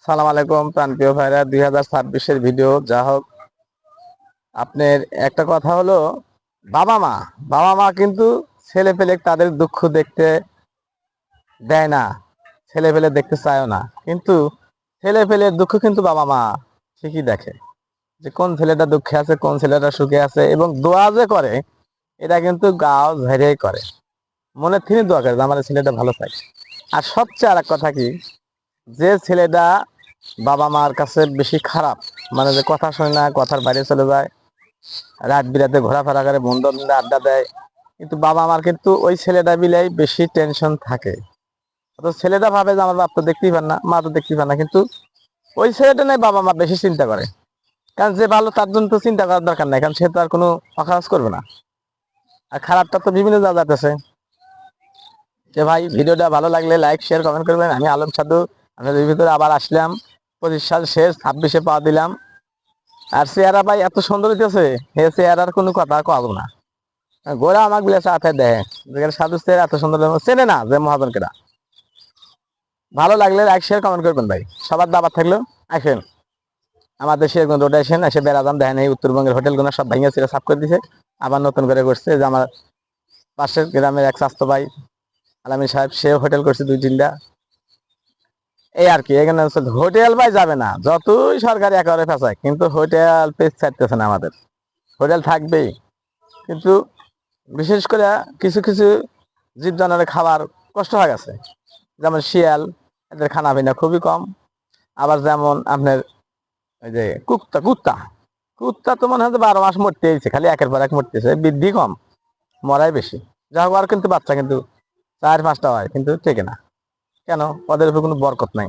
সালাম আলাইকুম প্রাণপ্রিয় ভাইরা, 2026-এর ভিডিও। যা হোক, আপনার একটা কথা হলো, বাবা মা বাবা মা কিন্তু ছেলে পেলে তাদের দুঃখ দেখতে দেয় না, ছেলে পেলে দেখতে চায়ও না। কিন্তু ছেলে পেলের দুঃখ কিন্তু বাবা মা ঠিকই দেখে, যে কোন ছেলেটা দুঃখে আছে, কোন ছেলেটা সুখে আছে। এবং দোয়া যে করে, এটা কিন্তু গাও ঝেড়েই করে, মনে থেকে দোয়া করে যে আমার ছেলেটা ভালো চাই। আর সবচেয়ে আর এক কথা কি, যে ছেলেটা বাবা মার কাছে বেশি খারাপ, মানে যে কথা শোনে না, কথার বাইরে চলে যায়, রাত বিরাতে ঘোরাফেরা করে, বন্ধু বান্ধবদের আড্ডা দেয়, কিন্তু বাবা মার কিন্তু ওই ছেলেটা মিলেই বেশি টেনশন থাকে। তো ছেলেটা ভাবে যে আমার বাপ তো দেখতেই পান না, মা তো দেখতেই পান না, কিন্তু ওই ছেলেটা নেই বাবা মা বেশি চিন্তা করে। কারণ যে ভালো তার জন্য তো চিন্তা করার দরকার নাই, কারণ সে তো আর কোনো অকাজ করবে না। আর খারাপটা তো বিভিন্ন জায়গাতেছে। যে ভাই, ভিডিওটা ভালো লাগলে লাইক শেয়ার কমেন্ট করবেন। আমি আলম সাধু, আপনাদের ভিতরে আবার আসলাম। 25 সাল শেষ, 26-এ পা দিলাম। আর চেহারা ভাই এত সুন্দর হইতেছে, এ চেহারার কোনো কথা কব না। গোরা আমাকে বলেছে হাতে দেয়, যেখানে সাধু চেহারা এত সুন্দর চেনে না যে মহাজন কেটা। ভালো লাগলে লাইক শেয়ার কমেন্ট করবেন ভাই। সবার দাবার থাকলো, আসেন আমাদের সিরাজগঞ্জ রোডে আসেন, এসে বেড়াদাম দেখেন। এই উত্তরবঙ্গের হোটেলগুলো সব ভাঙিয়া ছিল, সাফ করে দিছে, আবার নতুন করে করছে। যে আমার পাশের গ্রামের এক স্বাস্থ্য ভাই আলামী সাহেব, সেও হোটেল করছে 2-3টা। এই আর কি, এখানে হোটেল ভাই যাবে না, যতই সরকারি একেবারে ফেঁসায়, কিন্তু হোটেল পেজ ছাড়তেছে না আমাদের। হোটেল থাকবেই, কিন্তু বিশেষ করে কিছু কিছু জীব জানোয়ারের খাবার কষ্ট হয়ে গেছে। যেমন শিয়াল, এদের খানা পিনা খুবই কম। আবার যেমন আপনার ওই যে কুত্তা কুত্তা কুত্তা তো মনে হয় 12 মাস মরতেইছে, খালি একের পর এক মরতেছে, বৃদ্ধি কম, মরাই বেশি। যা হোক, আর কিন্তু বাচ্চা কিন্তু 4-5টা হয়, কিন্তু ঠিক না। কেন? ওদের উপর কোনো বরকত নাই।